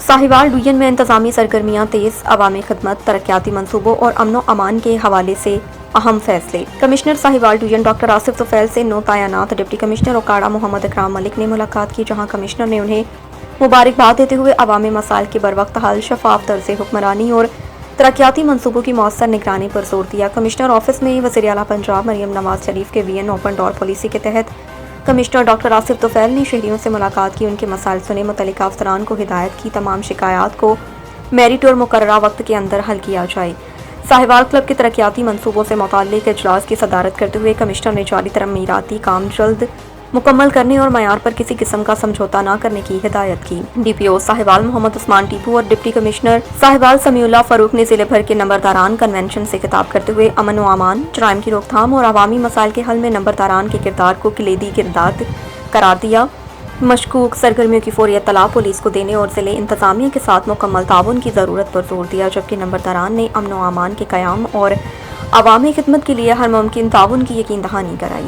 Sahiwal division में इंतजामी सरगर्मियां तेज, अवामी खिदमत, तरक्याती मंसूबों और अमन व अमान के हवाले से अहम फैसले। Commissioner Sahiwal division doctor Asif Tufail से नो तैनात डिप्टी कमिश्नर ओकाड़ा मोहम्मद इकराम मलिक ने मुलाकात की, जहां कमिश्नर ने उन्हें मुबारकबाद देते हुए अवामी मसाइल के बरवक्त हल, शफाफ तर्ज हुक्मरानी और तरक्याती मंसूबों की मौसर निगरानी पर जोर दिया। कमिश्नर ऑफिस में वज़ीर आला पंजाब मरियम नवाज शरीफ के वीएन ओपन डोर पॉलिसी के तहत कमिश्नर डॉक्टर आसिफ तुफैल ने शहरियों से मुलाकात की, उनके मसाइल सुने, मुतल्लिका अफसरान को हिदायत की तमाम शिकायत को मेरिट और मुकर्ररा वक्त के अंदर हल किया जाए। साहिवाल क्लब के तरक्याती मंसूबों से मुताल्लिक इजलास की सदारत करते हुए कमिश्नर ने जारी तरमीराती काम जल्द मुकम्मल करने और मयार पर किसी किस्म का समझौता न करने की हिदायत की। डीपीओ साहिवाल मोहम्मद उस्मान टीपू और डिप्टी कमिश्नर साहिवाल समीउल्लाह फारूक ने जिले भर के नंबरदारान कन्वेंशन से खिताब करते हुए अमन व अमान, जराइम की रोकथाम और अवामी मसाइल के हल में नंबरदारान के किरदार को किलीदी किरदार करार दिया। मशकूक सरगर्मियों की फौरी इत्तला पुलिस को देने और जिले इंतजामिया के साथ मुकम्मल ताउन की ज़रूरत पर जोर दिया, जबकि नंबरदारान ने अमन व अमान के क़याम और अवामी खिदमत के लिए हर मुमकिन ताउन की यकीन दहानी कराई।